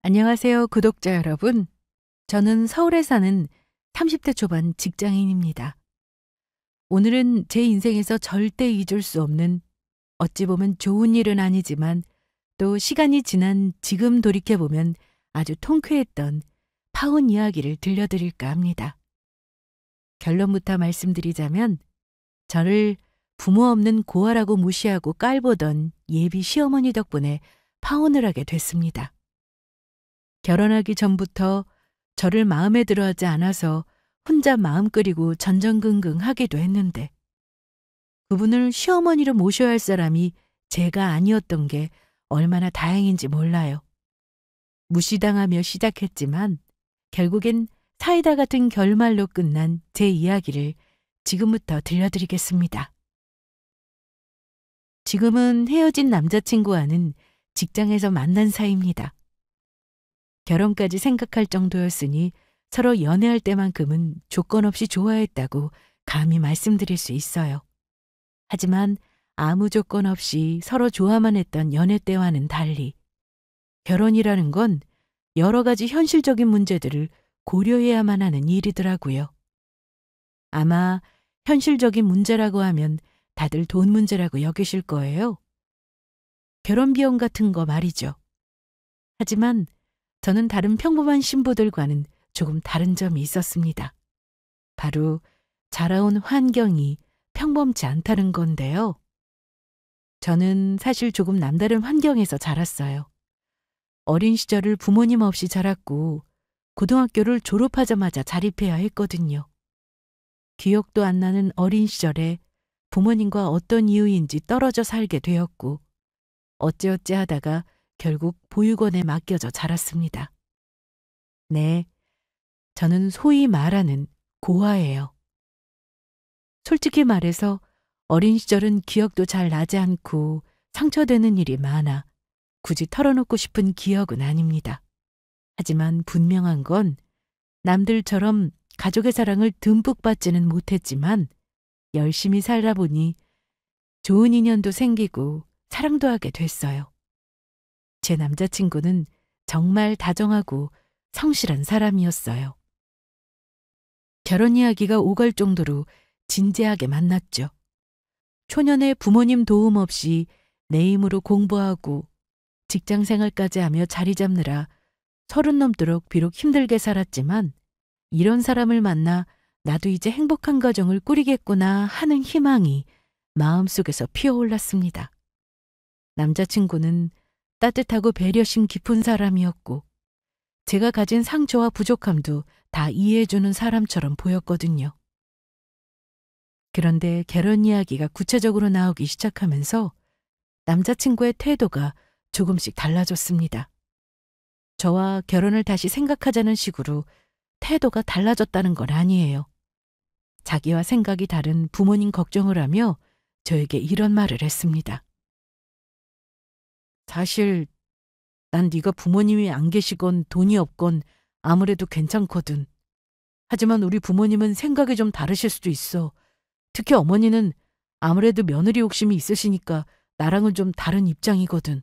안녕하세요, 구독자 여러분. 저는 서울에 사는 30대 초반 직장인입니다. 오늘은 제 인생에서 절대 잊을 수 없는, 어찌 보면 좋은 일은 아니지만 또 시간이 지난 지금 돌이켜보면 아주 통쾌했던 파혼 이야기를 들려드릴까 합니다. 결론부터 말씀드리자면, 저를 부모 없는 고아라고 무시하고 깔보던 예비 시어머니 덕분에 파혼을 하게 됐습니다. 결혼하기 전부터 저를 마음에 들어하지 않아서 혼자 마음 끓이고 전전긍긍 하기도 했는데, 그분을 시어머니로 모셔야 할 사람이 제가 아니었던 게 얼마나 다행인지 몰라요. 무시당하며 시작했지만 결국엔 사이다 같은 결말로 끝난 제 이야기를 지금부터 들려드리겠습니다. 지금은 헤어진 남자친구와는 직장에서 만난 사이입니다. 결혼까지 생각할 정도였으니 서로 연애할 때만큼은 조건 없이 좋아했다고 감히 말씀드릴 수 있어요. 하지만 아무 조건 없이 서로 좋아만 했던 연애 때와는 달리 결혼이라는 건 여러 가지 현실적인 문제들을 고려해야만 하는 일이더라고요. 아마 현실적인 문제라고 하면 다들 돈 문제라고 여기실 거예요. 결혼 비용 같은 거 말이죠. 하지만 저는 다른 평범한 신부들과는 조금 다른 점이 있었습니다. 바로 자라온 환경이 평범치 않다는 건데요. 저는 사실 조금 남다른 환경에서 자랐어요. 어린 시절을 부모님 없이 자랐고 고등학교를 졸업하자마자 자립해야 했거든요. 기억도 안 나는 어린 시절에 부모님과 어떤 이유인지 떨어져 살게 되었고 어찌어찌 하다가 결국 보육원에 맡겨져 자랐습니다. 네, 저는 소위 말하는 고아예요. 솔직히 말해서 어린 시절은 기억도 잘 나지 않고 상처되는 일이 많아 굳이 털어놓고 싶은 기억은 아닙니다. 하지만 분명한 건 남들처럼 가족의 사랑을 듬뿍 받지는 못했지만 열심히 살다 보니 좋은 인연도 생기고 사랑도 하게 됐어요. 제 남자친구는 정말 다정하고 성실한 사람이었어요. 결혼 이야기가 오갈 정도로 진지하게 만났죠. 초년에 부모님 도움 없이 내 힘으로 공부하고 직장 생활까지 하며 자리 잡느라 30 넘도록 비록 힘들게 살았지만 이런 사람을 만나 나도 이제 행복한 가정을 꾸리겠구나 하는 희망이 마음속에서 피어올랐습니다. 남자친구는 따뜻하고 배려심 깊은 사람이었고 제가 가진 상처와 부족함도 다 이해해주는 사람처럼 보였거든요. 그런데 결혼 이야기가 구체적으로 나오기 시작하면서 남자친구의 태도가 조금씩 달라졌습니다. 저와 결혼을 다시 생각하자는 식으로 태도가 달라졌다는 건 아니에요. 자기와 생각이 다른 부모님 걱정을 하며 저에게 이런 말을 했습니다. 사실 난 네가 부모님이 안 계시건 돈이 없건 아무래도 괜찮거든. 하지만 우리 부모님은 생각이 좀 다르실 수도 있어. 특히 어머니는 아무래도 며느리 욕심이 있으시니까 나랑은 좀 다른 입장이거든.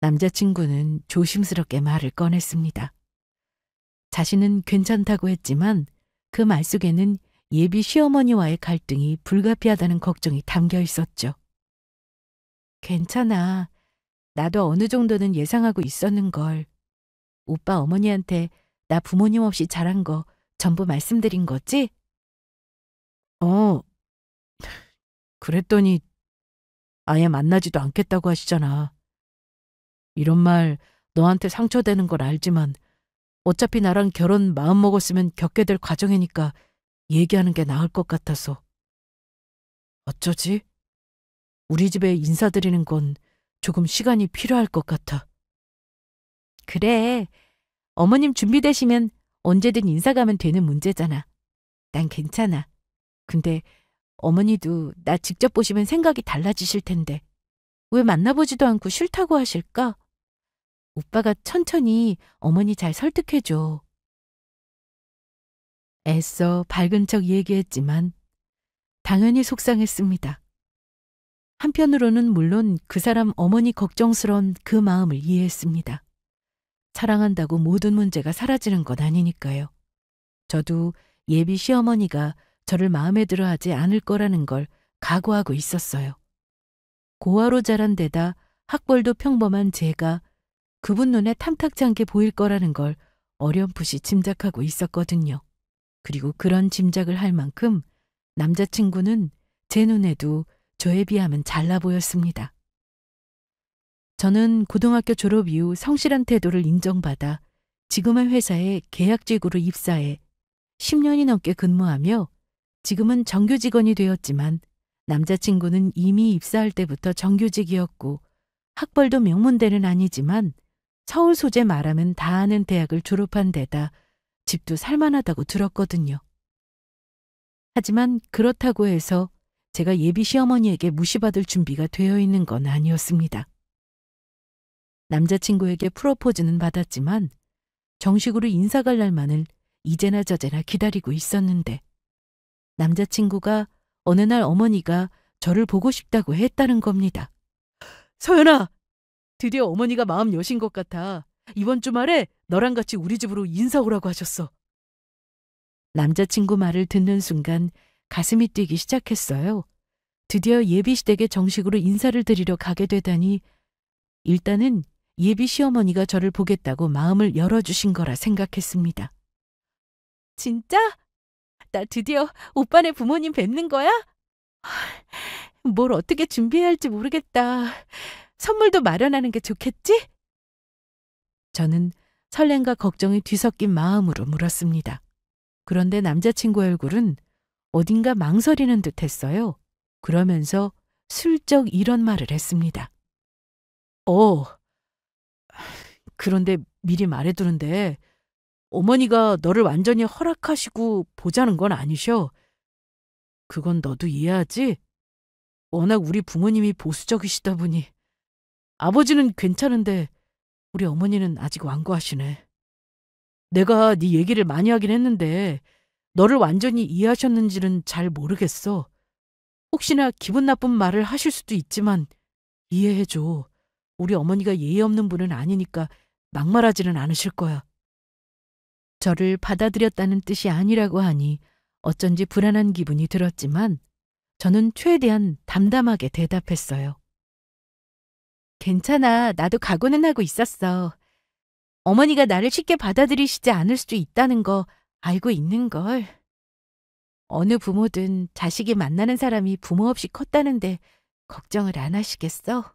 남자친구는 조심스럽게 말을 꺼냈습니다. 자신은 괜찮다고 했지만 그 말 속에는 예비 시어머니와의 갈등이 불가피하다는 걱정이 담겨 있었죠. 괜찮아. 나도 어느 정도는 예상하고 있었는걸. 오빠 어머니한테 나 부모님 없이 자란 거 전부 말씀드린 거지? 그랬더니 아예 만나지도 않겠다고 하시잖아. 이런 말 너한테 상처되는 걸 알지만 어차피 나랑 결혼 마음먹었으면 겪게 될 과정이니까 얘기하는 게 나을 것 같아서. 어쩌지? 우리 집에 인사드리는 건 조금 시간이 필요할 것 같아. 그래. 어머님 준비되시면 언제든 인사 가면 되는 문제잖아. 난 괜찮아. 근데 어머니도 나 직접 보시면 생각이 달라지실 텐데 왜 만나보지도 않고 싫다고 하실까? 오빠가 천천히 어머니 잘 설득해줘. 애써 밝은 척 얘기했지만 당연히 속상했습니다. 한편으로는 물론 그 사람 어머니 걱정스러운 그 마음을 이해했습니다. 사랑한다고 모든 문제가 사라지는 건 아니니까요. 저도 예비 시어머니가 저를 마음에 들어 하지 않을 거라는 걸 각오하고 있었어요. 고아로 자란 데다 학벌도 평범한 제가 그분 눈에 탐탁지 않게 보일 거라는 걸 어렴풋이 짐작하고 있었거든요. 그리고 그런 짐작을 할 만큼 남자친구는 제 눈에도 저에 비하면 잘나 보였습니다. 저는 고등학교 졸업 이후 성실한 태도를 인정받아 지금의 회사에 계약직으로 입사해 10년이 넘게 근무하며 지금은 정규 직원이 되었지만 남자친구는 이미 입사할 때부터 정규직이었고 학벌도 명문대는 아니지만 서울 소재 말하면 다 아는 대학을 졸업한 데다 집도 살만하다고 들었거든요. 하지만 그렇다고 해서 제가 예비 시어머니에게 무시받을 준비가 되어 있는 건 아니었습니다. 남자친구에게 프로포즈는 받았지만 정식으로 인사 갈 날만을 이제나 저제나 기다리고 있었는데 남자친구가 어느 날 어머니가 저를 보고 싶다고 했다는 겁니다. 서연아, 드디어 어머니가 마음 여신 것 같아. 이번 주말에 너랑 같이 우리 집으로 인사 오라고 하셨어. 남자친구 말을 듣는 순간 가슴이 뛰기 시작했어요. 드디어 예비 시댁에 정식으로 인사를 드리러 가게 되다니 일단은 예비 시어머니가 저를 보겠다고 마음을 열어주신 거라 생각했습니다. 진짜? 나 드디어 오빠네 부모님 뵙는 거야? 뭘 어떻게 준비해야 할지 모르겠다. 선물도 마련하는 게 좋겠지? 저는 설렘과 걱정이 뒤섞인 마음으로 물었습니다. 그런데 남자친구 얼굴은 어딘가 망설이는 듯 했어요. 그러면서 슬쩍 이런 말을 했습니다. 그런데 미리 말해두는데 어머니가 너를 완전히 허락하시고 보자는 건 아니셔. 그건 너도 이해하지? 워낙 우리 부모님이 보수적이시다 보니. 아버지는 괜찮은데 우리 어머니는 아직 완고하시네. 내가 네 얘기를 많이 하긴 했는데 너를 완전히 이해하셨는지는 잘 모르겠어. 혹시나 기분 나쁜 말을 하실 수도 있지만 이해해줘. 우리 어머니가 예의 없는 분은 아니니까 막말하지는 않으실 거야. 저를 받아들였다는 뜻이 아니라고 하니 어쩐지 불안한 기분이 들었지만 저는 최대한 담담하게 대답했어요. 괜찮아. 나도 각오는 하고 있었어. 어머니가 나를 쉽게 받아들이시지 않을 수도 있다는 거 알고 있는걸. 어느 부모든 자식이 만나는 사람이 부모 없이 컸다는데 걱정을 안 하시겠어?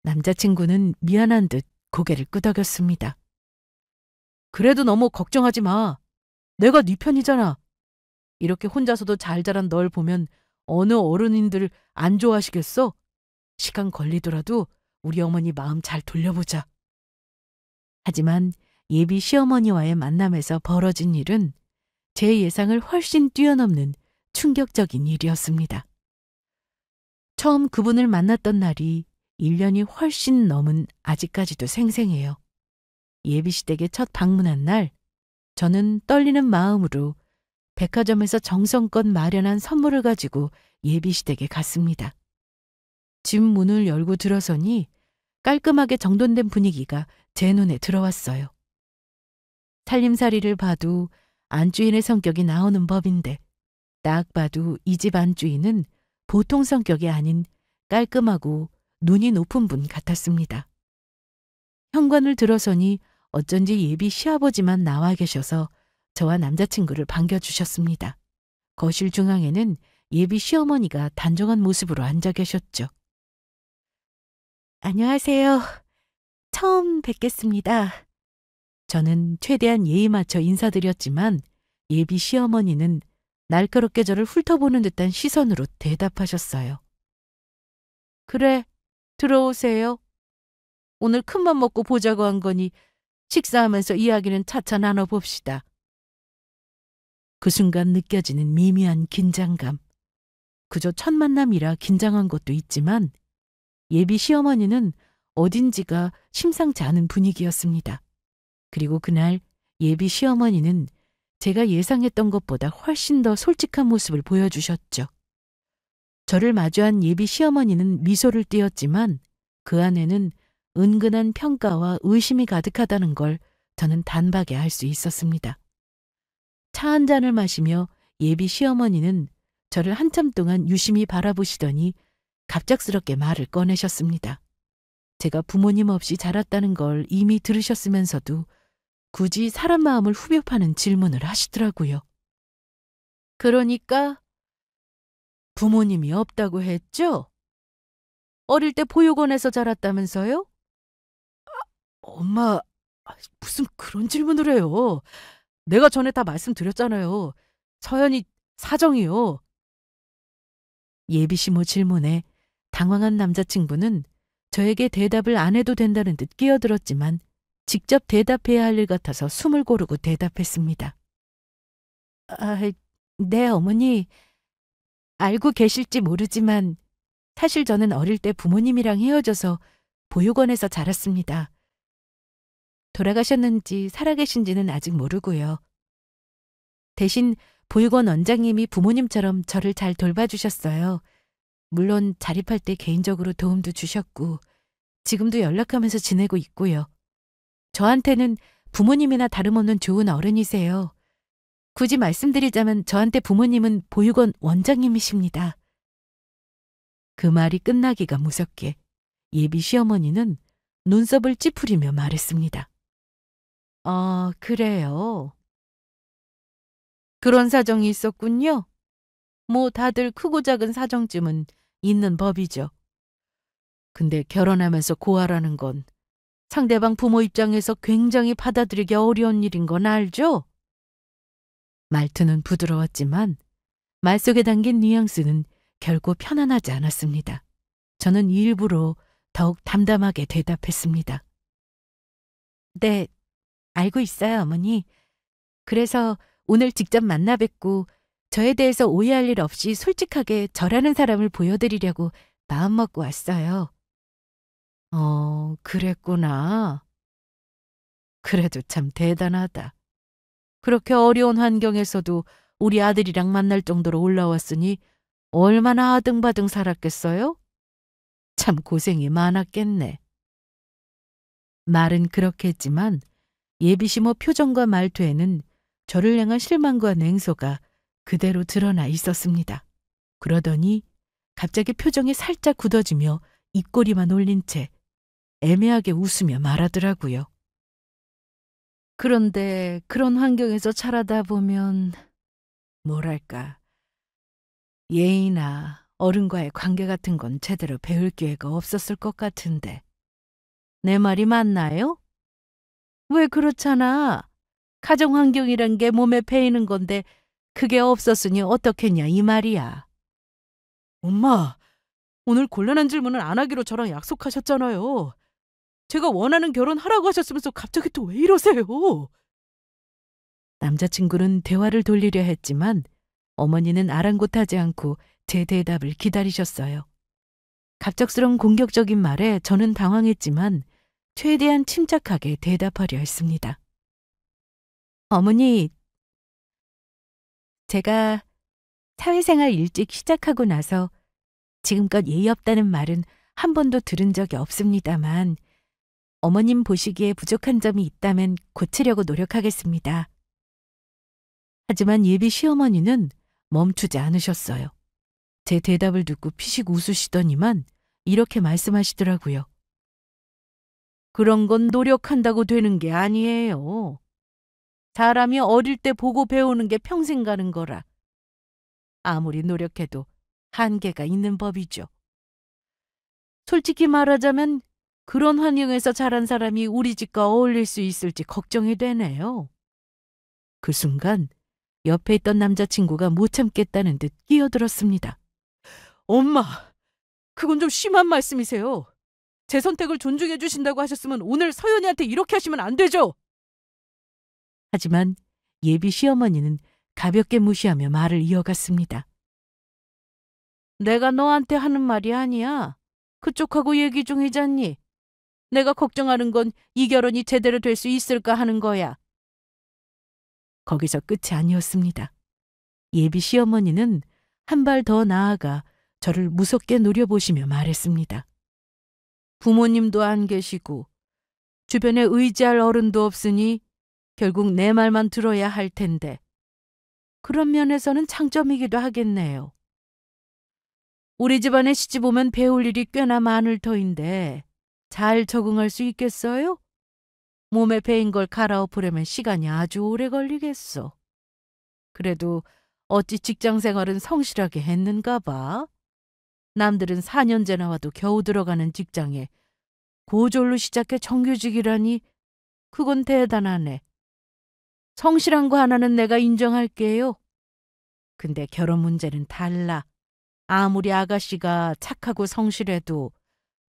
남자친구는 미안한 듯 고개를 끄덕였습니다. 그래도 너무 걱정하지 마. 내가 네 편이잖아. 이렇게 혼자서도 잘 자란 널 보면 어느 어른인들 안 좋아하시겠어? 시간 걸리더라도 우리 어머니 마음 잘 돌려보자. 하지만 예비 시어머니와의 만남에서 벌어진 일은 제 예상을 훨씬 뛰어넘는 충격적인 일이었습니다. 처음 그분을 만났던 날이 1년이 훨씬 넘은 아직까지도 생생해요. 예비시댁에 첫 방문한 날, 저는 떨리는 마음으로 백화점에서 정성껏 마련한 선물을 가지고 예비시댁에 갔습니다. 집 문을 열고 들어서니 깔끔하게 정돈된 분위기가 제 눈에 들어왔어요. 살림살이를 봐도 안주인의 성격이 나오는 법인데 딱 봐도 이 집 안주인은 보통 성격이 아닌 깔끔하고 눈이 높은 분 같았습니다. 현관을 들어서니 어쩐지 예비 시아버지만 나와 계셔서 저와 남자친구를 반겨주셨습니다. 거실 중앙에는 예비 시어머니가 단정한 모습으로 앉아 계셨죠. 안녕하세요. 처음 뵙겠습니다. 저는 최대한 예의 맞춰 인사드렸지만 예비 시어머니는 날카롭게 저를 훑어보는 듯한 시선으로 대답하셨어요. 그래, 들어오세요. 오늘 큰맘 먹고 보자고 한 거니 식사하면서 이야기는 차차 나눠봅시다. 그 순간 느껴지는 미미한 긴장감. 그저 첫 만남이라 긴장한 것도 있지만 예비 시어머니는 어딘지가 심상치 않은 분위기였습니다. 그리고 그날 예비 시어머니는 제가 예상했던 것보다 훨씬 더 솔직한 모습을 보여주셨죠. 저를 마주한 예비 시어머니는 미소를 띄었지만 그 안에는 은근한 평가와 의심이 가득하다는 걸 저는 단박에 알 수 있었습니다. 차 한 잔을 마시며 예비 시어머니는 저를 한참 동안 유심히 바라보시더니 갑작스럽게 말을 꺼내셨습니다. 제가 부모님 없이 자랐다는 걸 이미 들으셨으면서도 굳이 사람 마음을 후벼 파는 질문을 하시더라고요. 그러니까 부모님이 없다고 했죠? 어릴 때 보육원에서 자랐다면서요? 엄마, 무슨 그런 질문을 해요. 내가 전에 다 말씀드렸잖아요. 서연이 사정이요. 예비시모 질문에 당황한 남자친구는 저에게 대답을 안 해도 된다는 듯 끼어들었지만 직접 대답해야 할 일 같아서 숨을 고르고 대답했습니다. 네, 어머니. 알고 계실지 모르지만 사실 저는 어릴 때 부모님이랑 헤어져서 보육원에서 자랐습니다. 돌아가셨는지 살아계신지는 아직 모르고요. 대신 보육원 원장님이 부모님처럼 저를 잘 돌봐주셨어요. 물론 자립할 때 개인적으로 도움도 주셨고 지금도 연락하면서 지내고 있고요. 저한테는 부모님이나 다름없는 좋은 어른이세요. 굳이 말씀드리자면 저한테 부모님은 보육원 원장님이십니다. 그 말이 끝나기가 무섭게 예비 시어머니는 눈썹을 찌푸리며 말했습니다. 그래요. 그런 사정이 있었군요. 뭐 다들 크고 작은 사정쯤은 있는 법이죠. 근데 결혼하면서 고아라는 건 상대방 부모 입장에서 굉장히 받아들이기 어려운 일인 건 알죠? 말투는 부드러웠지만 말 속에 담긴 뉘앙스는 결코 편안하지 않았습니다. 저는 일부러 더욱 담담하게 대답했습니다. 네, 알고 있어요, 어머니. 그래서 오늘 직접 만나 뵙고 저에 대해서 오해할 일 없이 솔직하게 저라는 사람을 보여드리려고 마음먹고 왔어요. 그랬구나. 그래도 참 대단하다. 그렇게 어려운 환경에서도 우리 아들이랑 만날 정도로 올라왔으니 얼마나 아등바등 살았겠어요? 참 고생이 많았겠네. 말은 그렇게 했지만 예비시모 표정과 말투에는 저를 향한 실망과 냉소가 그대로 드러나 있었습니다. 그러더니 갑자기 표정이 살짝 굳어지며 입꼬리만 올린 채 애매하게 웃으며 말하더라고요. 그런데 그런 환경에서 자라다 보면 뭐랄까 예의나 어른과의 관계 같은 건 제대로 배울 기회가 없었을 것 같은데 내 말이 맞나요? 왜 그렇잖아. 가정 환경이란 게 몸에 배이는 건데 그게 없었으니 어떻겠냐 이 말이야. 엄마, 오늘 곤란한 질문은 안 하기로 저랑 약속하셨잖아요. 제가 원하는 결혼 하라고 하셨으면서 갑자기 또 왜 이러세요? 남자친구는 대화를 돌리려 했지만 어머니는 아랑곳하지 않고 제 대답을 기다리셨어요. 갑작스러운 공격적인 말에 저는 당황했지만 최대한 침착하게 대답하려 했습니다. 어머니, 제가 사회생활 일찍 시작하고 나서 지금껏 예의 없다는 말은 한 번도 들은 적이 없습니다만 어머님 보시기에 부족한 점이 있다면 고치려고 노력하겠습니다. 하지만 예비 시어머니는 멈추지 않으셨어요. 제 대답을 듣고 피식 웃으시더니만 이렇게 말씀하시더라고요. 그런 건 노력한다고 되는 게 아니에요. 사람이 어릴 때 보고 배우는 게 평생 가는 거라. 아무리 노력해도 한계가 있는 법이죠. 솔직히 말하자면 그런 환경에서 자란 사람이 우리 집과 어울릴 수 있을지 걱정이 되네요. 그 순간 옆에 있던 남자친구가 못 참겠다는 듯 끼어들었습니다. 엄마, 그건 좀 심한 말씀이세요. 제 선택을 존중해 주신다고 하셨으면 오늘 서연이한테 이렇게 하시면 안 되죠. 하지만 예비 시어머니는 가볍게 무시하며 말을 이어갔습니다. 내가 너한테 하는 말이 아니야. 그쪽하고 얘기 중이잖니. 내가 걱정하는 건 이 결혼이 제대로 될 수 있을까 하는 거야. 거기서 끝이 아니었습니다. 예비 시어머니는 한 발 더 나아가 저를 무섭게 노려보시며 말했습니다. 부모님도 안 계시고 주변에 의지할 어른도 없으니 결국 내 말만 들어야 할 텐데 그런 면에서는 장점이기도 하겠네요. 우리 집안에 시집 오면 배울 일이 꽤나 많을 터인데 잘 적응할 수 있겠어요? 몸에 배인 걸 갈아엎으려면 시간이 아주 오래 걸리겠어. 그래도 어찌 직장 생활은 성실하게 했는가 봐. 남들은 4년째 나와도 겨우 들어가는 직장에 고졸로 시작해 정규직이라니 그건 대단하네. 성실한 거 하나는 내가 인정할게요. 근데 결혼 문제는 달라. 아무리 아가씨가 착하고 성실해도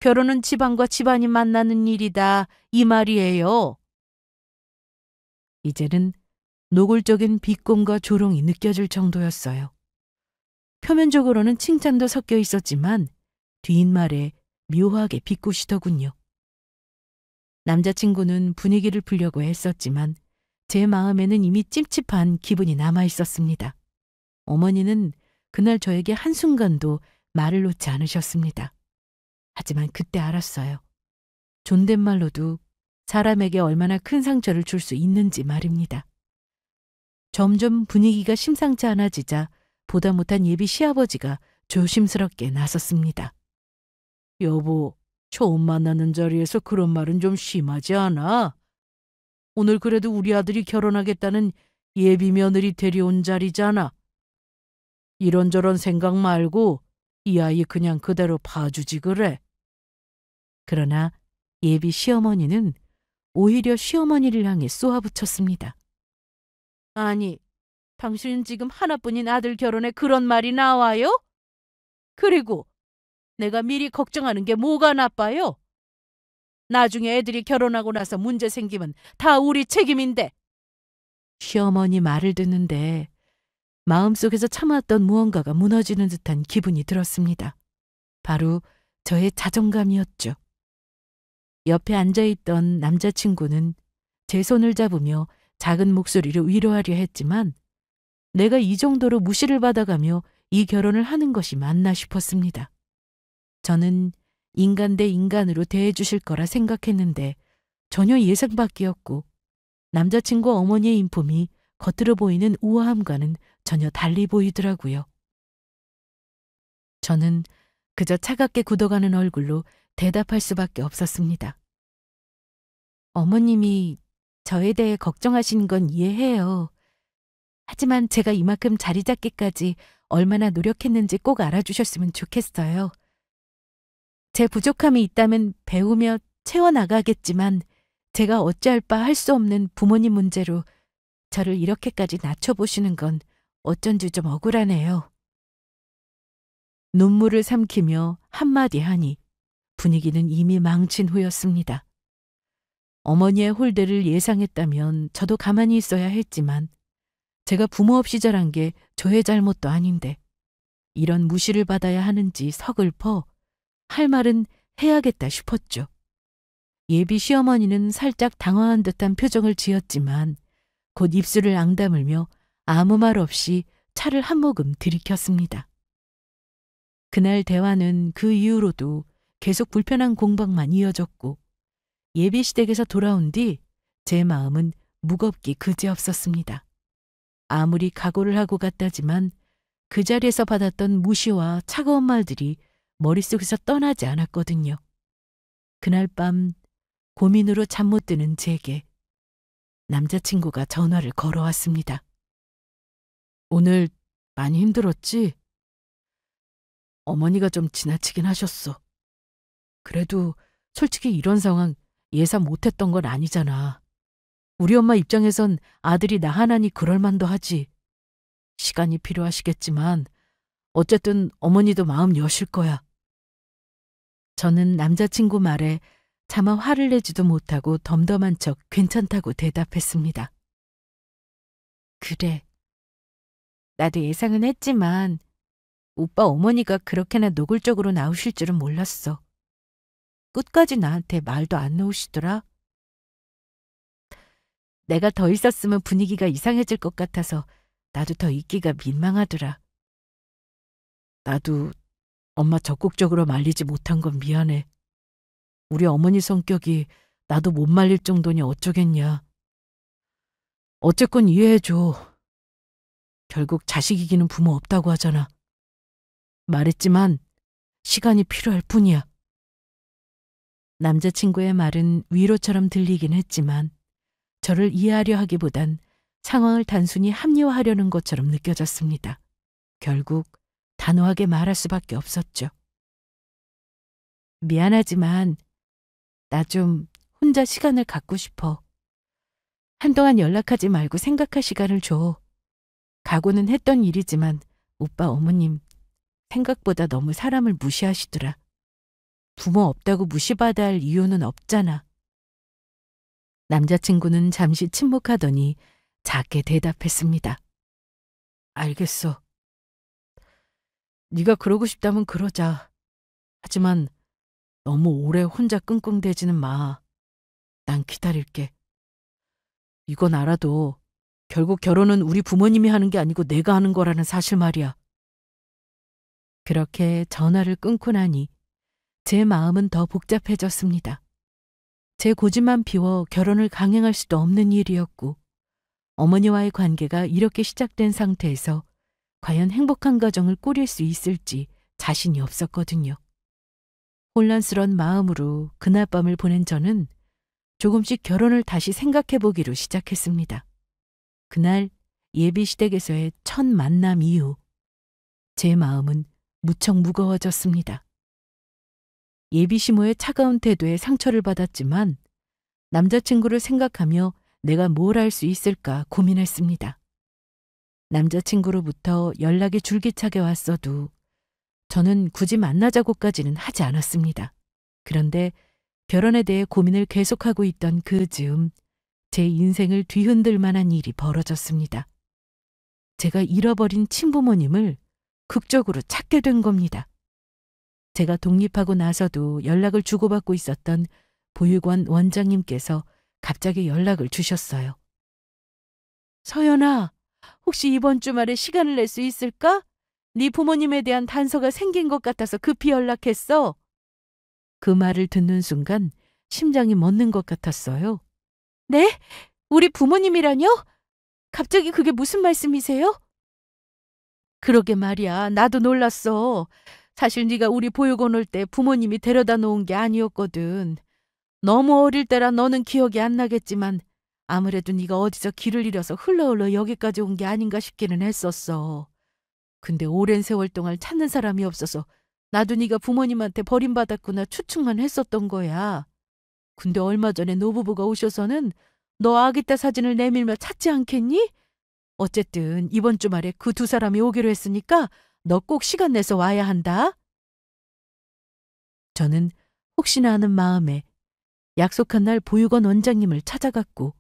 결혼은 집안과 집안이 만나는 일이다 이 말이에요. 이제는 노골적인 비꼼과 조롱이 느껴질 정도였어요. 표면적으로는 칭찬도 섞여 있었지만 뒷말에 묘하게 비꼬시더군요. 남자친구는 분위기를 풀려고 애썼지만 제 마음에는 이미 찝찝한 기분이 남아 있었습니다. 어머니는 그날 저에게 한순간도 말을 놓지 않으셨습니다. 하지만 그때 알았어요. 존댓말로도 사람에게 얼마나 큰 상처를 줄 수 있는지 말입니다. 점점 분위기가 심상치 않아지자 보다 못한 예비 시아버지가 조심스럽게 나섰습니다. 여보, 처음 만나는 자리에서 그런 말은 좀 심하지 않아? 오늘 그래도 우리 아들이 결혼하겠다는 예비 며느리 데려온 자리잖아. 이런저런 생각 말고 이 아이 그냥 그대로 봐주지 그래. 그러나 예비 시어머니는 오히려 시어머니를 향해 쏘아붙였습니다. 아니, 당신은 지금 하나뿐인 아들 결혼에 그런 말이 나와요? 그리고 내가 미리 걱정하는 게 뭐가 나빠요? 나중에 애들이 결혼하고 나서 문제 생기면 다 우리 책임인데. 시어머니 말을 듣는데 마음속에서 참아왔던 무언가가 무너지는 듯한 기분이 들었습니다. 바로 저의 자존감이었죠. 옆에 앉아있던 남자친구는 제 손을 잡으며 작은 목소리로 위로하려 했지만 내가 이 정도로 무시를 받아가며 이 결혼을 하는 것이 맞나 싶었습니다. 저는 인간 대 인간으로 대해주실 거라 생각했는데 전혀 예상 밖이었고 남자친구 어머니의 인품이 겉으로 보이는 우아함과는 전혀 달리 보이더라고요. 저는 그저 차갑게 굳어가는 얼굴로 대답할 수밖에 없었습니다. 어머님이 저에 대해 걱정하시는 건 이해해요. 하지만 제가 이만큼 자리 잡기까지 얼마나 노력했는지 꼭 알아주셨으면 좋겠어요. 제 부족함이 있다면 배우며 채워나가겠지만 제가 어찌할 바 할 수 없는 부모님 문제로 저를 이렇게까지 낮춰보시는 건 어쩐지 좀 억울하네요. 눈물을 삼키며 한마디 하니 분위기는 이미 망친 후였습니다. 어머니의 홀대를 예상했다면 저도 가만히 있어야 했지만 제가 부모 없이 자란 게 저의 잘못도 아닌데 이런 무시를 받아야 하는지 서글퍼 할 말은 해야겠다 싶었죠. 예비 시어머니는 살짝 당황한 듯한 표정을 지었지만 곧 입술을 앙다물며 아무 말 없이 차를 한 모금 들이켰습니다. 그날 대화는 그 이후로도 계속 불편한 공방만 이어졌고 예비 시댁에서 돌아온 뒤 제 마음은 무겁기 그지없었습니다. 아무리 각오를 하고 갔다지만 그 자리에서 받았던 무시와 차가운 말들이 머릿속에서 떠나지 않았거든요. 그날 밤 고민으로 잠 못 드는 제게 남자친구가 전화를 걸어왔습니다. 오늘 많이 힘들었지? 어머니가 좀 지나치긴 하셨어. 그래도 솔직히 이런 상황 예상 못했던 건 아니잖아. 우리 엄마 입장에선 아들이 나 하나니 그럴 만도 하지. 시간이 필요하시겠지만 어쨌든 어머니도 마음 여실 거야. 저는 남자친구 말에 차마 화를 내지도 못하고 덤덤한 척 괜찮다고 대답했습니다. 그래. 나도 예상은 했지만 오빠 어머니가 그렇게나 노골적으로 나오실 줄은 몰랐어. 끝까지 나한테 말도 안 놓으시더라. 내가 더 있었으면 분위기가 이상해질 것 같아서 나도 더 있기가 민망하더라. 나도 엄마 적극적으로 말리지 못한 건 미안해. 우리 어머니 성격이 나도 못 말릴 정도니 어쩌겠냐. 어쨌건 이해해줘. 결국 자식 이기는 부모 없다고 하잖아. 말했지만 시간이 필요할 뿐이야. 남자친구의 말은 위로처럼 들리긴 했지만 저를 이해하려 하기보단 상황을 단순히 합리화하려는 것처럼 느껴졌습니다. 결국 단호하게 말할 수밖에 없었죠. 미안하지만 나 좀 혼자 시간을 갖고 싶어. 한동안 연락하지 말고 생각할 시간을 줘. 각오는 했던 일이지만 오빠 어머님 생각보다 너무 사람을 무시하시더라. 부모 없다고 무시받아야 할 이유는 없잖아. 남자친구는 잠시 침묵하더니 작게 대답했습니다. 알겠어. 네가 그러고 싶다면 그러자. 하지만 너무 오래 혼자 끙끙대지는 마. 난 기다릴게. 이건 알아도 결국 결혼은 우리 부모님이 하는 게 아니고 내가 하는 거라는 사실 말이야. 그렇게 전화를 끊고 나니 제 마음은 더 복잡해졌습니다. 제 고집만 피워 결혼을 강행할 수도 없는 일이었고 어머니와의 관계가 이렇게 시작된 상태에서 과연 행복한 가정을 꾸릴 수 있을지 자신이 없었거든요. 혼란스러운 마음으로 그날 밤을 보낸 저는 조금씩 결혼을 다시 생각해보기로 시작했습니다. 그날 예비시댁에서의 첫 만남 이후 제 마음은 무척 무거워졌습니다. 예비시모의 차가운 태도에 상처를 받았지만 남자친구를 생각하며 내가 뭘 할 수 있을까 고민했습니다. 남자친구로부터 연락이 줄기차게 왔어도 저는 굳이 만나자고까지는 하지 않았습니다. 그런데 결혼에 대해 고민을 계속하고 있던 그 즈음 제 인생을 뒤흔들 만한 일이 벌어졌습니다. 제가 잃어버린 친부모님을 극적으로 찾게 된 겁니다. 제가 독립하고 나서도 연락을 주고받고 있었던 보육원 원장님께서 갑자기 연락을 주셨어요. 서연아, 혹시 이번 주말에 시간을 낼 수 있을까? 네 부모님에 대한 단서가 생긴 것 같아서 급히 연락했어. 그 말을 듣는 순간 심장이 멎는 것 같았어요. 네? 우리 부모님이라뇨? 갑자기 그게 무슨 말씀이세요? 그러게 말이야. 나도 놀랐어. 사실 네가 우리 보육원 올 때 부모님이 데려다 놓은 게 아니었거든. 너무 어릴 때라 너는 기억이 안 나겠지만 아무래도 네가 어디서 길을 잃어서 흘러흘러 여기까지 온 게 아닌가 싶기는 했었어. 근데 오랜 세월 동안 찾는 사람이 없어서 나도 네가 부모님한테 버림받았구나 추측만 했었던 거야. 근데 얼마 전에 노부부가 오셔서는 너 아기 때 사진을 내밀며 찾지 않겠니? 어쨌든 이번 주말에 그 두 사람이 오기로 했으니까 너 꼭 시간 내서 와야 한다. 저는 혹시나 하는 마음에 약속한 날 보육원 원장님을 찾아갔고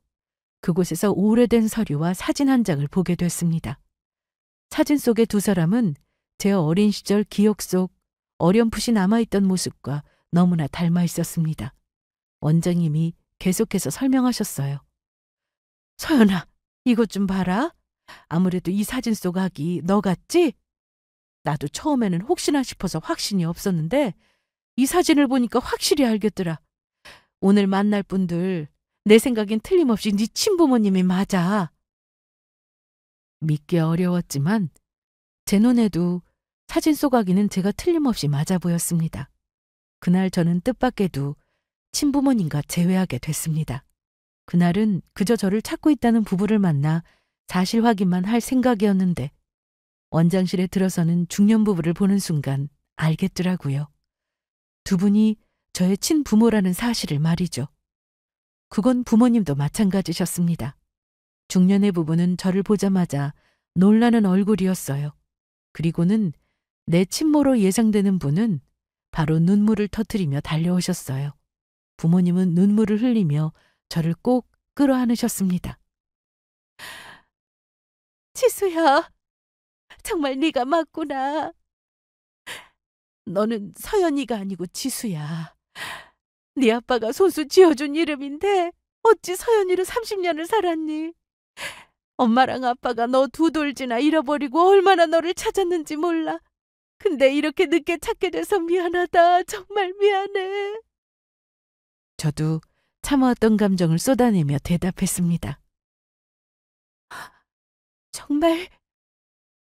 그곳에서 오래된 서류와 사진 한 장을 보게 됐습니다. 사진 속의 두 사람은 제 어린 시절 기억 속 어렴풋이 남아있던 모습과 너무나 닮아 있었습니다. 원장님이 계속해서 설명하셨어요. 서연아, 이것 좀 봐라. 아무래도 이 사진 속 아기 너 같지? 나도 처음에는 혹시나 싶어서 확신이 없었는데 이 사진을 보니까 확실히 알겠더라. 오늘 만날 분들 내 생각엔 틀림없이 네 친부모님이 맞아. 믿기 어려웠지만 제 눈에도 사진 속 아기는 제가 틀림없이 맞아 보였습니다. 그날 저는 뜻밖에도 친부모님과 재회하게 됐습니다. 그날은 그저 저를 찾고 있다는 부부를 만나 사실 확인만 할 생각이었는데 원장실에 들어서는 중년 부부를 보는 순간 알겠더라고요. 두 분이 저의 친부모라는 사실을 말이죠. 그건 부모님도 마찬가지셨습니다. 중년의 부부는 저를 보자마자 놀라는 얼굴이었어요. 그리고는 내 친모로 예상되는 분은 바로 눈물을 터뜨리며 달려오셨어요. 부모님은 눈물을 흘리며 저를 꼭 끌어안으셨습니다. 지수야, 정말 네가 맞구나. 너는 서연이가 아니고 지수야. 네 아빠가 손수 지어준 이름인데 어찌 서연이로 30년을 살았니? 엄마랑 아빠가 너 두 돌지나 잃어버리고 얼마나 너를 찾았는지 몰라. 근데 이렇게 늦게 찾게 돼서 미안하다. 정말 미안해. 저도 참아왔던 감정을 쏟아내며 대답했습니다. 정말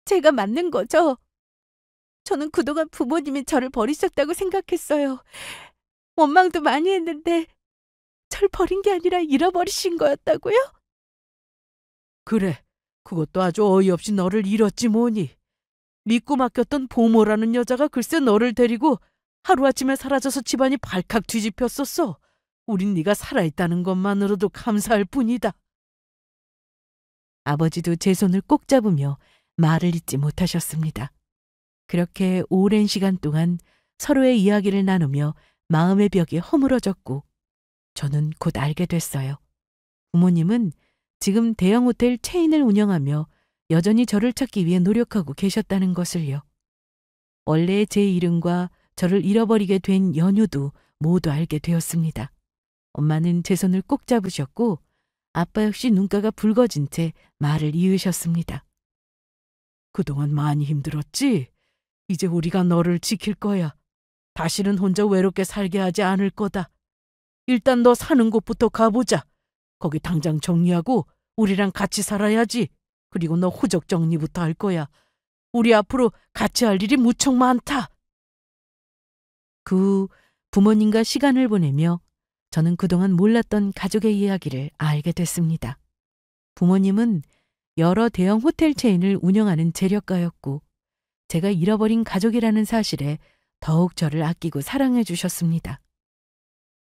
제가 맞는 거죠? 저는 그동안 부모님이 저를 버리셨다고 생각했어요. 원망도 많이 했는데 절 버린 게 아니라 잃어버리신 거였다고요? 그래, 그것도 아주 어이없이 너를 잃었지 뭐니. 믿고 맡겼던 보모라는 여자가 글쎄 너를 데리고 하루아침에 사라져서 집안이 발칵 뒤집혔었어. 우린 네가 살아있다는 것만으로도 감사할 뿐이다. 아버지도 제 손을 꼭 잡으며 말을 잇지 못하셨습니다. 그렇게 오랜 시간 동안 서로의 이야기를 나누며 마음의 벽이 허물어졌고 저는 곧 알게 됐어요. 부모님은 지금 대형 호텔 체인을 운영하며 여전히 저를 찾기 위해 노력하고 계셨다는 것을요. 원래 제 이름과 저를 잃어버리게 된 연유도 모두 알게 되었습니다. 엄마는 제 손을 꼭 잡으셨고 아빠 역시 눈가가 붉어진 채 말을 이으셨습니다. 그동안 많이 힘들었지? 이제 우리가 너를 지킬 거야. 다시는 혼자 외롭게 살게 하지 않을 거다. 일단 너 사는 곳부터 가보자. 거기 당장 정리하고 우리랑 같이 살아야지. 그리고 너 호적 정리부터 할 거야. 우리 앞으로 같이 할 일이 무척 많다. 그 후 부모님과 시간을 보내며 저는 그동안 몰랐던 가족의 이야기를 알게 됐습니다. 부모님은 여러 대형 호텔 체인을 운영하는 재력가였고 제가 잃어버린 가족이라는 사실에 더욱 저를 아끼고 사랑해 주셨습니다.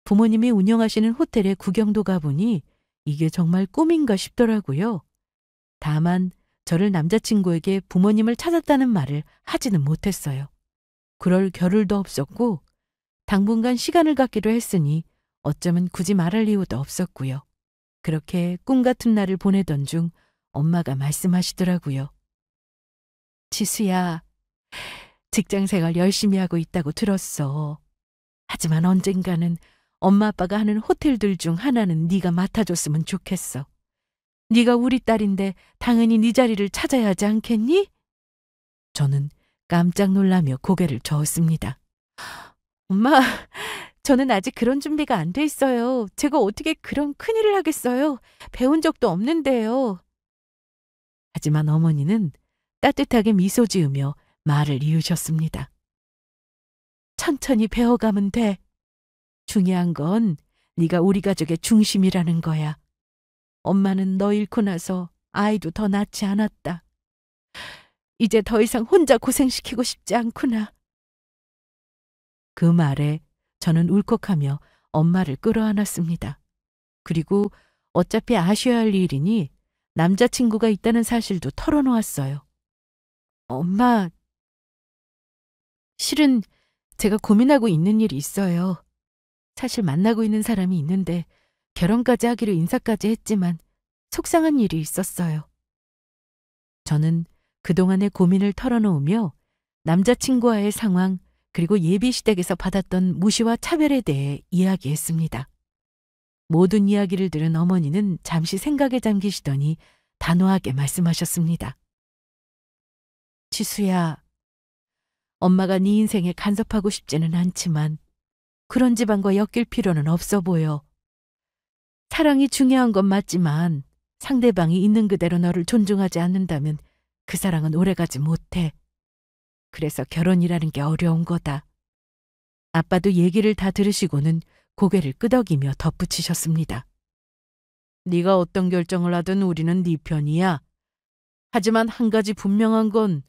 부모님이 운영하시는 호텔에 구경도 가보니 이게 정말 꿈인가 싶더라고요. 다만 저를 남자친구에게 부모님을 찾았다는 말을 하지는 못했어요. 그럴 겨를도 없었고 당분간 시간을 갖기로 했으니 어쩌면 굳이 말할 이유도 없었고요. 그렇게 꿈 같은 날을 보내던 중 엄마가 말씀하시더라고요. 지수야, 직장 생활 열심히 하고 있다고 들었어. 하지만 언젠가는 엄마 아빠가 하는 호텔들 중 하나는 네가 맡아줬으면 좋겠어. 네가 우리 딸인데 당연히 네 자리를 찾아야 하지 않겠니? 저는 깜짝 놀라며 고개를 저었습니다. 엄마, 저는 아직 그런 준비가 안 돼 있어요. 제가 어떻게 그런 큰일을 하겠어요. 배운 적도 없는데요. 하지만 어머니는 따뜻하게 미소 지으며 말을 이으셨습니다. 천천히 배워가면 돼. 중요한 건 네가 우리 가족의 중심이라는 거야. 엄마는 너 잃고 나서 아이도 더 낳지 않았다. 이제 더 이상 혼자 고생시키고 싶지 않구나. 그 말에 저는 울컥하며 엄마를 끌어안았습니다. 그리고 어차피 아셔야 할 일이니 남자친구가 있다는 사실도 털어놓았어요. 엄마, 실은 제가 고민하고 있는 일이 있어요. 사실 만나고 있는 사람이 있는데 결혼까지 하기로 인사까지 했지만 속상한 일이 있었어요. 저는 그동안의 고민을 털어놓으며 남자친구와의 상황 그리고 예비시댁에서 받았던 무시와 차별에 대해 이야기했습니다. 모든 이야기를 들은 어머니는 잠시 생각에 잠기시더니 단호하게 말씀하셨습니다. 지수야, 엄마가 네 인생에 간섭하고 싶지는 않지만 그런 집안과 엮일 필요는 없어 보여. 사랑이 중요한 건 맞지만 상대방이 있는 그대로 너를 존중하지 않는다면 그 사랑은 오래가지 못해. 그래서 결혼이라는 게 어려운 거다. 아빠도 얘기를 다 들으시고는 고개를 끄덕이며 덧붙이셨습니다. 네가 어떤 결정을 하든 우리는 네 편이야. 하지만 한 가지 분명한 건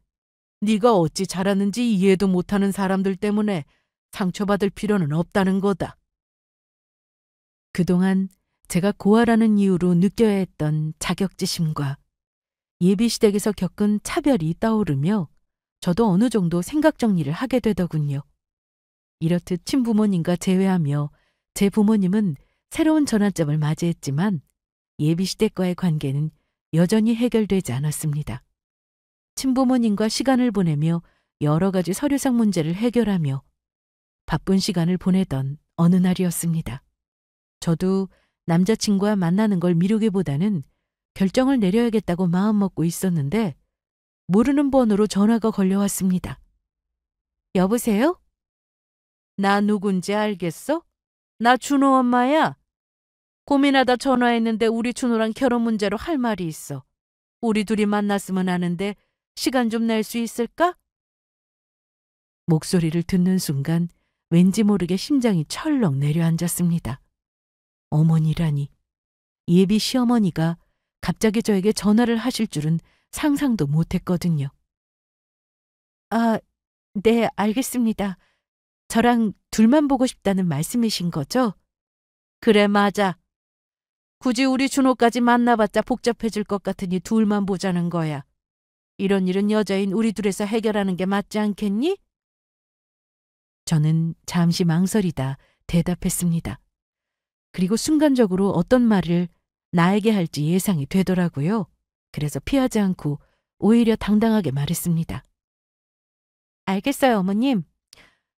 네가 어찌 자랐는지 이해도 못하는 사람들 때문에 상처받을 필요는 없다는 거다. 그동안 제가 고아라는 이유로 느껴야 했던 자격지심과 예비시댁에서 겪은 차별이 떠오르며 저도 어느 정도 생각 정리를 하게 되더군요. 이렇듯 친부모님과 재회하며 제 부모님은 새로운 전환점을 맞이했지만 예비시댁과의 관계는 여전히 해결되지 않았습니다. 친부모님과 시간을 보내며 여러 가지 서류상 문제를 해결하며 바쁜 시간을 보내던 어느 날이었습니다. 저도 남자친구와 만나는 걸 미루기보다는 결정을 내려야겠다고 마음먹고 있었는데 모르는 번호로 전화가 걸려왔습니다. 여보세요? 나 누군지 알겠어? 나 준호 엄마야. 고민하다 전화했는데 우리 준호랑 결혼 문제로 할 말이 있어. 우리 둘이 만났으면 하는데 시간 좀 낼 수 있을까? 목소리를 듣는 순간 왠지 모르게 심장이 철렁 내려앉았습니다. 어머니라니. 예비 시어머니가 갑자기 저에게 전화를 하실 줄은 상상도 못했거든요. 아, 네, 알겠습니다. 저랑 둘만 보고 싶다는 말씀이신 거죠? 그래, 맞아. 굳이 우리 준호까지 만나봤자 복잡해질 것 같으니 둘만 보자는 거야. 이런 일은 여자인 우리 둘에서 해결하는 게 맞지 않겠니? 저는 잠시 망설이다 대답했습니다. 그리고 순간적으로 어떤 말을 나에게 할지 예상이 되더라고요. 그래서 피하지 않고 오히려 당당하게 말했습니다. 알겠어요, 어머님.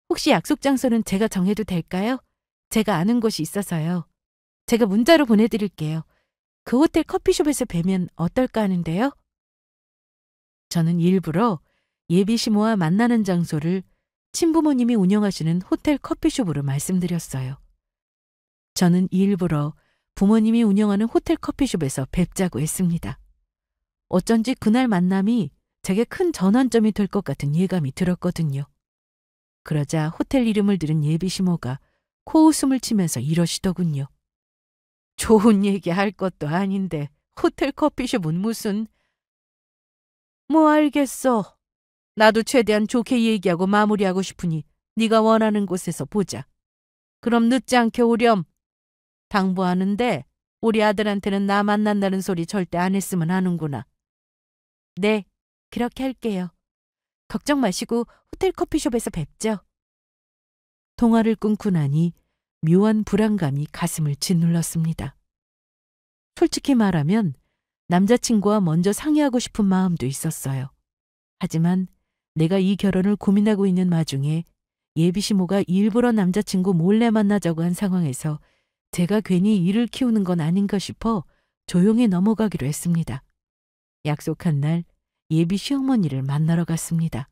혹시 약속 장소는 제가 정해도 될까요? 제가 아는 곳이 있어서요. 제가 문자로 보내드릴게요. 그 호텔 커피숍에서 뵈면 어떨까 하는데요. 저는 일부러 예비 시모와 만나는 장소를 친부모님이 운영하시는 호텔 커피숍으로 말씀드렸어요. 저는 일부러 부모님이 운영하는 호텔 커피숍에서 뵙자고 했습니다. 어쩐지 그날 만남이 제게 큰 전환점이 될 것 같은 예감이 들었거든요. 그러자 호텔 이름을 들은 예비 시모가 코웃음을 치면서 이러시더군요. 좋은 얘기 할 것도 아닌데 호텔 커피숍은 무슨... 뭐 알겠어. 나도 최대한 좋게 얘기하고 마무리하고 싶으니 네가 원하는 곳에서 보자. 그럼 늦지 않게 오렴. 당부하는데 우리 아들한테는 나 만난다는 소리 절대 안 했으면 하는구나. 네, 그렇게 할게요. 걱정 마시고 호텔 커피숍에서 뵙죠. 통화를 끊고 나니 묘한 불안감이 가슴을 짓눌렀습니다. 솔직히 말하면 남자친구와 먼저 상의하고 싶은 마음도 있었어요. 하지만 내가 이 결혼을 고민하고 있는 와중에 예비시모가 일부러 남자친구 몰래 만나자고 한 상황에서 제가 괜히 일을 키우는 건 아닌가 싶어 조용히 넘어가기로 했습니다. 약속한 날 예비 시어머니를 만나러 갔습니다.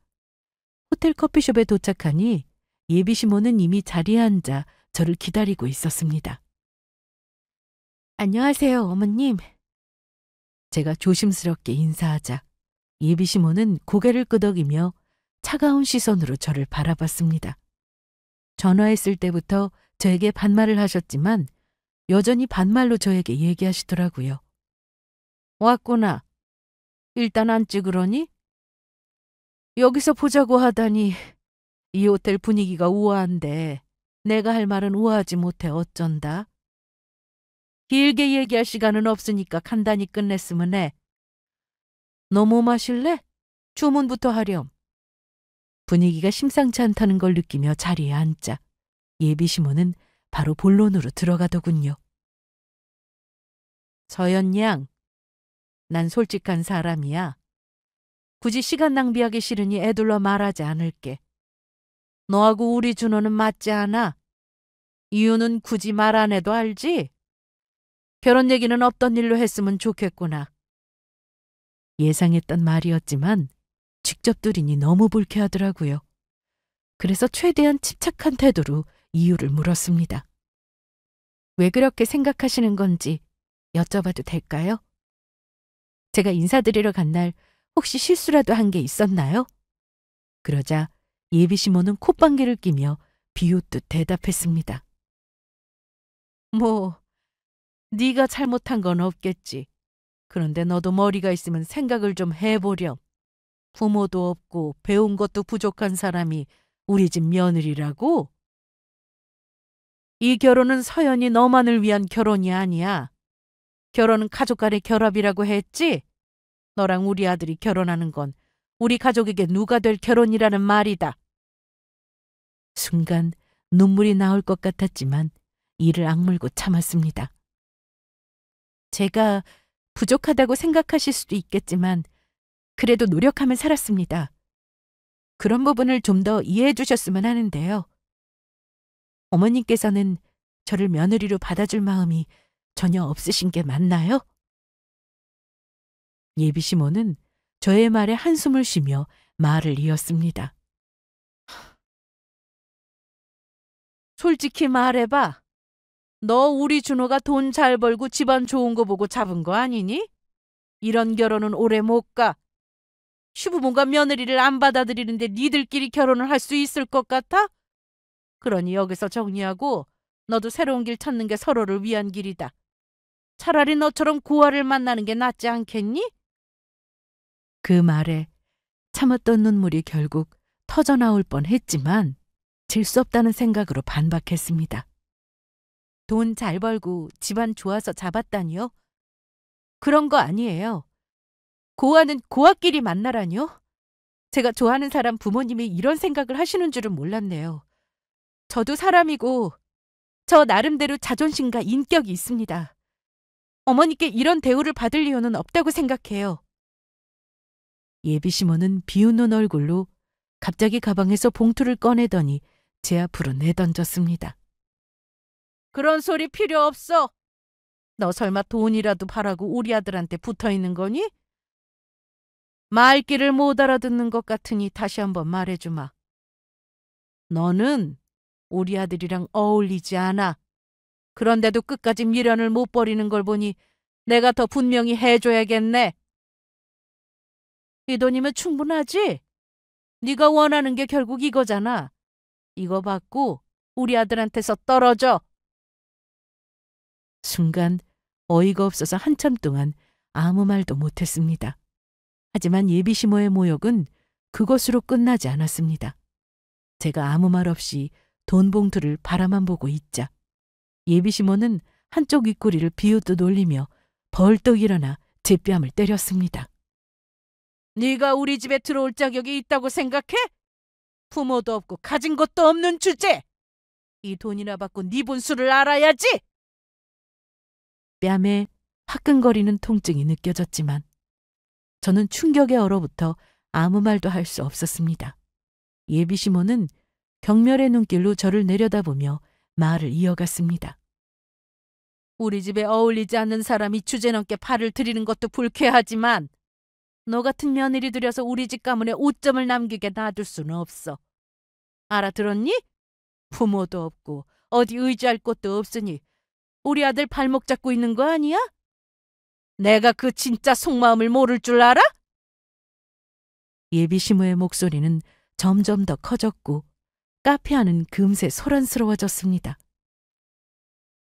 호텔 커피숍에 도착하니 예비 시모는 이미 자리에 앉아 저를 기다리고 있었습니다. 안녕하세요, 어머님. 제가 조심스럽게 인사하자 예비 시모는 고개를 끄덕이며 차가운 시선으로 저를 바라봤습니다. 전화했을 때부터 저에게 반말을 하셨지만 여전히 반말로 저에게 얘기하시더라고요. 왔구나. 일단 앉지 그러니? 여기서 보자고 하다니 이 호텔 분위기가 우아한데 내가 할 말은 우아하지 못해 어쩐다. 길게 얘기할 시간은 없으니까 간단히 끝냈으면 해. 너 뭐 마실래? 주문부터 하렴. 분위기가 심상치 않다는 걸 느끼며 자리에 앉자 예비 시모는 바로 본론으로 들어가더군요. 서연 양, 난 솔직한 사람이야. 굳이 시간 낭비하기 싫으니 애둘러 말하지 않을게. 너하고 우리 준호는 맞지 않아. 이유는 굳이 말 안 해도 알지? 결혼 얘기는 없던 일로 했으면 좋겠구나. 예상했던 말이었지만 직접 들으니 너무 불쾌하더라고요. 그래서 최대한 침착한 태도로 이유를 물었습니다. 왜 그렇게 생각하시는 건지 여쭤봐도 될까요? 제가 인사드리러 간 날 혹시 실수라도 한 게 있었나요? 그러자 예비 시모는 콧방귀를 끼며 비웃듯 대답했습니다. 뭐, 네가 잘못한 건 없겠지. 그런데 너도 머리가 있으면 생각을 좀 해보렴. 부모도 없고 배운 것도 부족한 사람이 우리 집 며느리라고? 이 결혼은 서연이 너만을 위한 결혼이 아니야. 결혼은 가족 간의 결합이라고 했지? 너랑 우리 아들이 결혼하는 건 우리 가족에게 누가 될 결혼이라는 말이다. 순간 눈물이 나올 것 같았지만 이를 악물고 참았습니다. 제가 부족하다고 생각하실 수도 있겠지만 그래도 노력하며 살았습니다. 그런 부분을 좀 더 이해해 주셨으면 하는데요. 어머님께서는 저를 며느리로 받아줄 마음이 전혀 없으신 게 맞나요? 예비 시모는 저의 말에 한숨을 쉬며 말을 이었습니다. 솔직히 말해봐. 너 우리 준호가 돈 잘 벌고 집안 좋은 거 보고 잡은 거 아니니? 이런 결혼은 오래 못 가. 시부모가 며느리를 안 받아들이는데 니들끼리 결혼을 할 수 있을 것 같아? 그러니 여기서 정리하고 너도 새로운 길 찾는 게 서로를 위한 길이다. 차라리 너처럼 고아를 만나는 게 낫지 않겠니? 그 말에 참았던 눈물이 결국 터져나올 뻔했지만 질 수 없다는 생각으로 반박했습니다. 돈 잘 벌고 집안 좋아서 잡았다니요? 그런 거 아니에요. 고아는 고아끼리 만나라니요? 제가 좋아하는 사람 부모님이 이런 생각을 하시는 줄은 몰랐네요. 저도 사람이고 저 나름대로 자존심과 인격이 있습니다. 어머니께 이런 대우를 받을 이유는 없다고 생각해요. 예비시모는 비웃는 얼굴로 갑자기 가방에서 봉투를 꺼내더니 제 앞으로 내던졌습니다. 그런 소리 필요 없어. 너 설마 돈이라도 바라고 우리 아들한테 붙어있는 거니? 말귀를 못 알아듣는 것 같으니 다시 한번 말해주마. 너는 우리 아들이랑 어울리지 않아. 그런데도 끝까지 미련을 못 버리는 걸 보니 내가 더 분명히 해줘야겠네. 이 돈이면 충분하지? 네가 원하는 게 결국 이거잖아. 이거 받고 우리 아들한테서 떨어져. 순간 어이가 없어서 한참 동안 아무 말도 못했습니다. 하지만 예비시모의 모욕은 그것으로 끝나지 않았습니다. 제가 아무 말 없이 돈 봉투를 바라만 보고 있자 예비시모는 한쪽 윗꼬리를 비웃듯 올리며 벌떡 일어나 제 뺨을 때렸습니다. 네가 우리 집에 들어올 자격이 있다고 생각해? 부모도 없고 가진 것도 없는 주제. 이 돈이나 받고 네 분수를 알아야지. 뺨에 화끈거리는 통증이 느껴졌지만 저는 충격에 얼어붙어 아무 말도 할 수 없었습니다. 예비시모는 경멸의 눈길로 저를 내려다보며 말을 이어갔습니다. 우리 집에 어울리지 않는 사람이 주제넘게 팔을 들이는 것도 불쾌하지만 너 같은 며느리 들여서 우리 집 가문에 오점을 남기게 놔둘 수는 없어. 알아들었니? 부모도 없고 어디 의지할 곳도 없으니 우리 아들 발목 잡고 있는 거 아니야? 내가 그 진짜 속마음을 모를 줄 알아? 예비시모의 목소리는 점점 더 커졌고 카페 안은 금세 소란스러워졌습니다.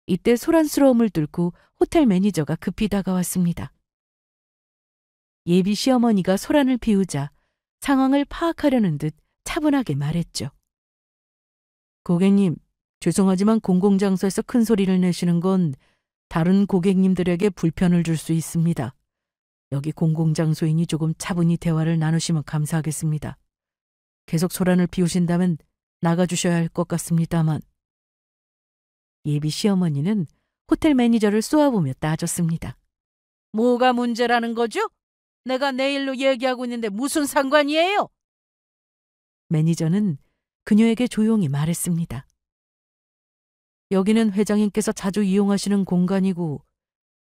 이때 소란스러움을 뚫고 호텔 매니저가 급히 다가왔습니다. 예비 시어머니가 소란을 피우자 상황을 파악하려는 듯 차분하게 말했죠. 고객님, 죄송하지만 공공장소에서 큰 소리를 내시는 건 다른 고객님들에게 불편을 줄 수 있습니다. 여기 공공장소이니 조금 차분히 대화를 나누시면 감사하겠습니다. 계속 소란을 피우신다면 나가주셔야 할 것 같습니다만. 예비 시어머니는 호텔 매니저를 쏘아보며 따졌습니다. 뭐가 문제라는 거죠? 내가 내일로 얘기하고 있는데 무슨 상관이에요? 매니저는 그녀에게 조용히 말했습니다. 여기는 회장님께서 자주 이용하시는 공간이고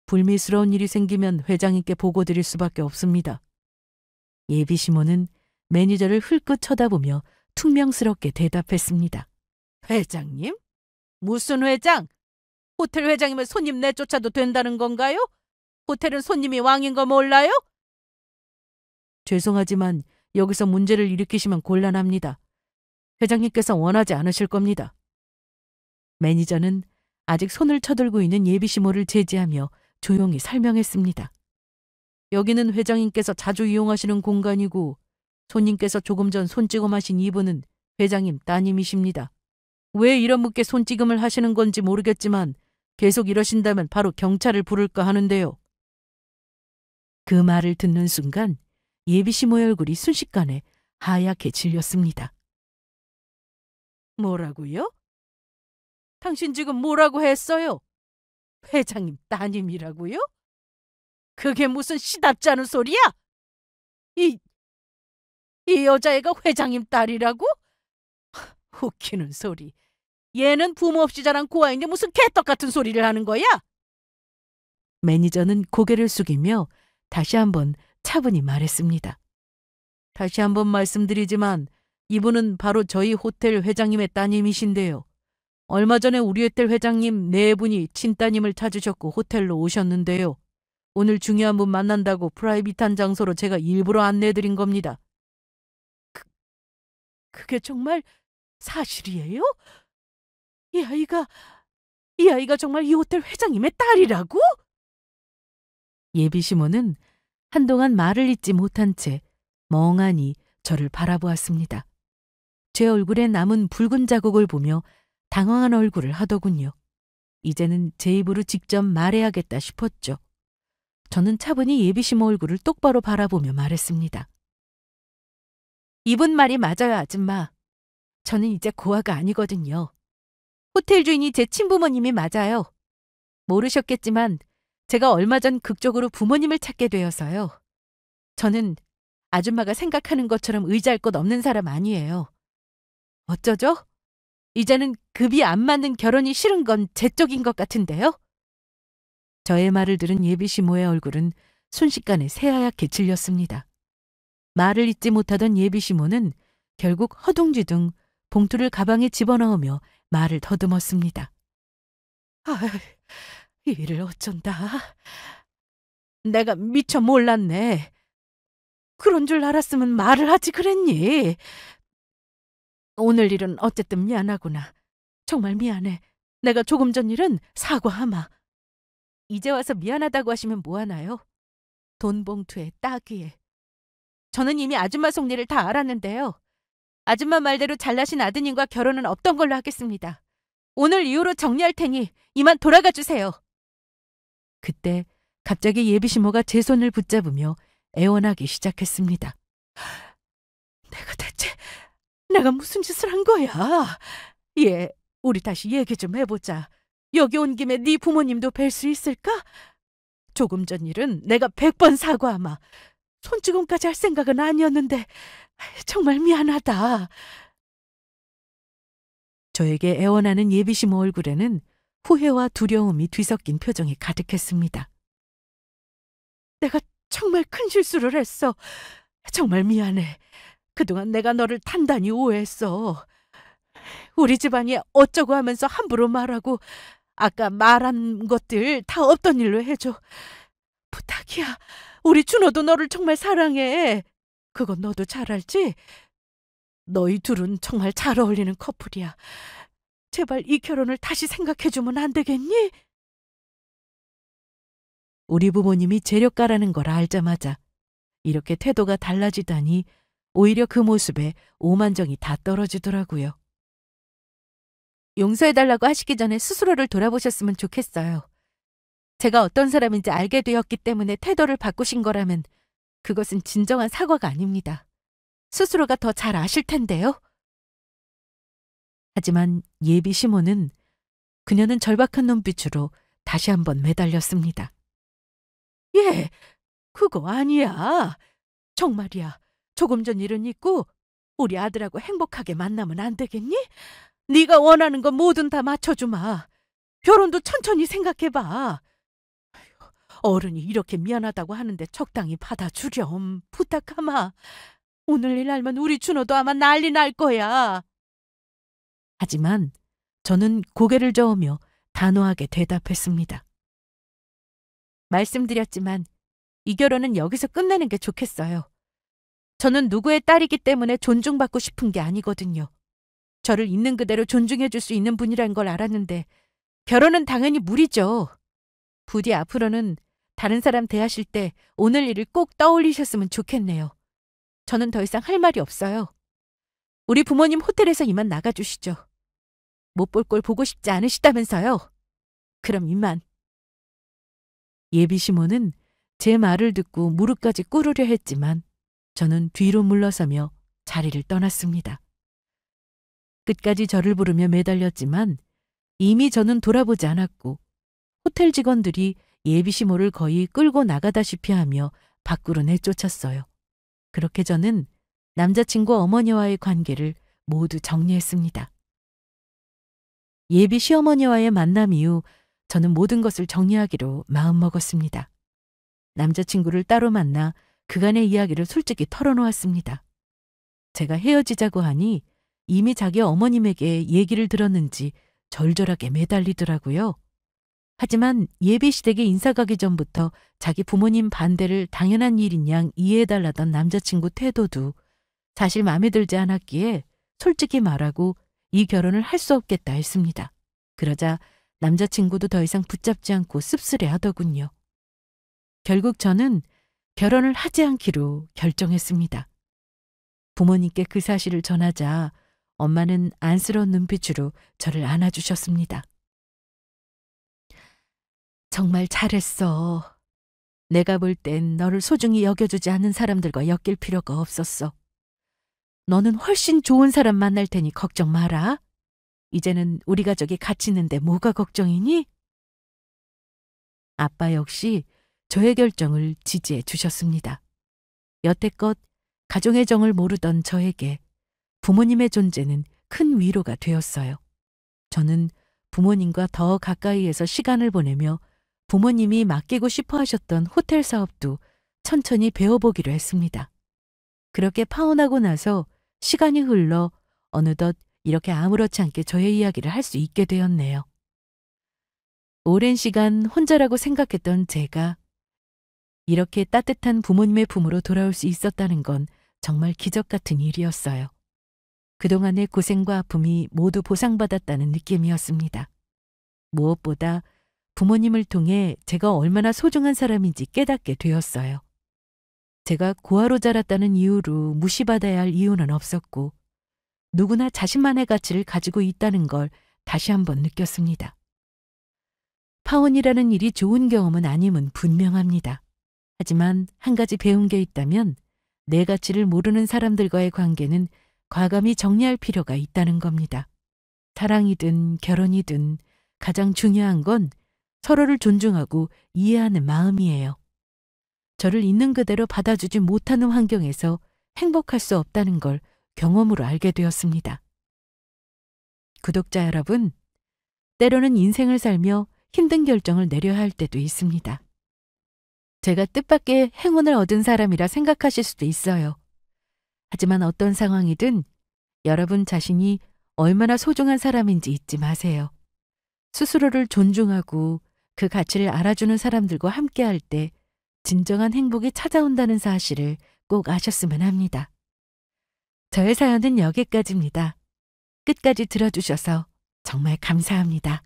불미스러운 일이 생기면 회장님께 보고드릴 수밖에 없습니다. 예비 시모는 매니저를 흘끗 쳐다보며 퉁명스럽게 대답했습니다. 회장님? 무슨 회장? 호텔 회장이면 손님 내쫓아도 된다는 건가요? 호텔은 손님이 왕인 거 몰라요? 죄송하지만 여기서 문제를 일으키시면 곤란합니다. 회장님께서 원하지 않으실 겁니다. 매니저는 아직 손을 쳐들고 있는 예비시모를 제지하며 조용히 설명했습니다. 여기는 회장님께서 자주 이용하시는 공간이고 손님께서 조금 전 손찌검 하신 이분은 회장님 따님이십니다. 왜 이런 묻게 손찌검을 하시는 건지 모르겠지만 계속 이러신다면 바로 경찰을 부를까 하는데요. 그 말을 듣는 순간 예비시모의 얼굴이 순식간에 하얗게 질렸습니다. 뭐라고요? 당신 지금 뭐라고 했어요? 회장님 따님이라고요? 그게 무슨 시답지 않은 소리야? 이 여자애가 회장님 딸이라고? 웃기는 소리. 얘는 부모 없이 자란 고아인데 무슨 개떡 같은 소리를 하는 거야? 매니저는 고개를 숙이며 다시 한번 차분히 말했습니다. 다시 한번 말씀드리지만 이분은 바로 저희 호텔 회장님의 따님이신데요. 얼마 전에 우리 호텔 회장님 네 분이 친따님을 찾으셨고 호텔로 오셨는데요. 오늘 중요한 분 만난다고 프라이빗한 장소로 제가 일부러 안내해드린 겁니다. 그게 정말 사실이에요? 이 아이가 정말 이 호텔 회장님의 딸이라고? 예비 시모는 한동안 말을 잇지 못한 채 멍하니 저를 바라보았습니다. 제 얼굴에 남은 붉은 자국을 보며 당황한 얼굴을 하더군요. 이제는 제 입으로 직접 말해야겠다 싶었죠. 저는 차분히 예비 시모 얼굴을 똑바로 바라보며 말했습니다. 이분 말이 맞아요, 아줌마. 저는 이제 고아가 아니거든요. 호텔 주인이 제 친부모님이 맞아요. 모르셨겠지만 제가 얼마 전 극적으로 부모님을 찾게 되어서요. 저는 아줌마가 생각하는 것처럼 의지할 것 없는 사람 아니에요. 어쩌죠? 이제는 급이 안 맞는 결혼이 싫은 건 제 쪽인 것 같은데요? 저의 말을 들은 예비 시모의 얼굴은 순식간에 새하얗게 질렸습니다. 말을 잇지 못하던 예비 시모는 결국 허둥지둥 봉투를 가방에 집어넣으며 말을 더듬었습니다. 이를 어쩐다. 내가 미처 몰랐네. 그런 줄 알았으면 말을 하지 그랬니? 오늘 일은 어쨌든 미안하구나. 정말 미안해. 내가 조금 전 일은 사과하마. 이제 와서 미안하다고 하시면 뭐하나요? 돈 봉투에 따귀에. 저는 이미 아줌마 속내를 다 알았는데요. 아줌마 말대로 잘나신 아드님과 결혼은 없던 걸로 하겠습니다. 오늘 이후로 정리할 테니 이만 돌아가 주세요. 그때 갑자기 예비 시모가 제 손을 붙잡으며 애원하기 시작했습니다. 내가 무슨 짓을 한 거야? 우리 다시 얘기 좀 해보자. 여기 온 김에 네 부모님도 뵐 수 있을까? 조금 전 일은 내가 100번 사과하마. 손찌검까지 할 생각은 아니었는데 정말 미안하다. 저에게 애원하는 예비 시모 얼굴에는 후회와 두려움이 뒤섞인 표정이 가득했습니다. 내가 정말 큰 실수를 했어. 정말 미안해. 그동안 내가 너를 단단히 오해했어. 우리 집안이 어쩌고 하면서 함부로 말하고 아까 말한 것들 다 없던 일로 해줘. 부탁이야. 우리 준호도 너를 정말 사랑해. 그건 너도 잘 알지? 너희 둘은 정말 잘 어울리는 커플이야. 제발 이 결혼을 다시 생각해주면 안 되겠니? 우리 부모님이 재력가라는 걸 알자마자 이렇게 태도가 달라지다니 오히려 그 모습에 오만정이 다 떨어지더라고요. 용서해달라고 하시기 전에 스스로를 돌아보셨으면 좋겠어요. 제가 어떤 사람인지 알게 되었기 때문에 태도를 바꾸신 거라면 그것은 진정한 사과가 아닙니다. 스스로가 더 잘 아실 텐데요. 하지만 예비 시모는 그녀는 절박한 눈빛으로 다시 한번 매달렸습니다. 그거 아니야. 정말이야. 조금 전 일은 있고 우리 아들하고 행복하게 만나면 안 되겠니? 네가 원하는 거 뭐든 다 맞춰주마. 결혼도 천천히 생각해봐. 어른이 이렇게 미안하다고 하는데 적당히 받아주렴. 부탁하마. 오늘 일 알면 우리 준호도 아마 난리 날 거야. 하지만 저는 고개를 저으며 단호하게 대답했습니다. 말씀드렸지만 이 결혼은 여기서 끝내는 게 좋겠어요. 저는 누구의 딸이기 때문에 존중받고 싶은 게 아니거든요. 저를 있는 그대로 존중해 줄 수 있는 분이란 걸 알았는데 결혼은 당연히 무리죠. 부디 앞으로는 다른 사람 대하실 때 오늘 일을 꼭 떠올리셨으면 좋겠네요. 저는 더 이상 할 말이 없어요. 우리 부모님 호텔에서 이만 나가주시죠. 못 볼 꼴 보고 싶지 않으시다면서요. 그럼 이만. 예비 시모는 제 말을 듣고 무릎까지 꿇으려 했지만 저는 뒤로 물러서며 자리를 떠났습니다. 끝까지 저를 부르며 매달렸지만 이미 저는 돌아보지 않았고 호텔 직원들이 예비 시모를 거의 끌고 나가다시피 하며 밖으로 내쫓았어요. 그렇게 저는 남자친구 어머니와의 관계를 모두 정리했습니다. 예비 시어머니와의 만남 이후 저는 모든 것을 정리하기로 마음먹었습니다. 남자친구를 따로 만나 그간의 이야기를 솔직히 털어놓았습니다. 제가 헤어지자고 하니 이미 자기 어머님에게 얘기를 들었는지 절절하게 매달리더라고요. 하지만 예비시댁에 인사 가기 전부터 자기 부모님 반대를 당연한 일인 양 이해해달라던 남자친구 태도도 사실 마음에 들지 않았기에 솔직히 말하고 이 결혼을 할 수 없겠다 했습니다. 그러자 남자친구도 더 이상 붙잡지 않고 씁쓸해 하더군요. 결국 저는 결혼을 하지 않기로 결정했습니다. 부모님께 그 사실을 전하자 엄마는 안쓰러운 눈빛으로 저를 안아주셨습니다. 정말 잘했어. 내가 볼 땐 너를 소중히 여겨주지 않는 사람들과 엮일 필요가 없었어. 너는 훨씬 좋은 사람 만날 테니 걱정 마라. 이제는 우리 가족이 같이 있는데 뭐가 걱정이니? 아빠 역시 저의 결정을 지지해 주셨습니다. 여태껏 가정의 정을 모르던 저에게 부모님의 존재는 큰 위로가 되었어요. 저는 부모님과 더 가까이에서 시간을 보내며 부모님이 맡기고 싶어 하셨던 호텔 사업도 천천히 배워보기로 했습니다. 그렇게 파혼하고 나서 시간이 흘러 어느덧 이렇게 아무렇지 않게 저의 이야기를 할 수 있게 되었네요. 오랜 시간 혼자라고 생각했던 제가 이렇게 따뜻한 부모님의 품으로 돌아올 수 있었다는 건 정말 기적 같은 일이었어요. 그동안의 고생과 아픔이 모두 보상받았다는 느낌이었습니다. 무엇보다 부모님을 통해 제가 얼마나 소중한 사람인지 깨닫게 되었어요. 제가 고아로 자랐다는 이유로 무시받아야 할 이유는 없었고 누구나 자신만의 가치를 가지고 있다는 걸 다시 한번 느꼈습니다. 파혼이라는 일이 좋은 경험은 아님은 분명합니다. 하지만 한 가지 배운 게 있다면 내 가치를 모르는 사람들과의 관계는 과감히 정리할 필요가 있다는 겁니다. 사랑이든 결혼이든 가장 중요한 건 서로를 존중하고 이해하는 마음이에요. 저를 있는 그대로 받아주지 못하는 환경에서 행복할 수 없다는 걸 경험으로 알게 되었습니다. 구독자 여러분, 때로는 인생을 살며 힘든 결정을 내려야 할 때도 있습니다. 제가 뜻밖의 행운을 얻은 사람이라 생각하실 수도 있어요. 하지만 어떤 상황이든 여러분 자신이 얼마나 소중한 사람인지 잊지 마세요. 스스로를 존중하고 그 가치를 알아주는 사람들과 함께할 때 진정한 행복이 찾아온다는 사실을 꼭 아셨으면 합니다. 저의 사연은 여기까지입니다. 끝까지 들어주셔서 정말 감사합니다.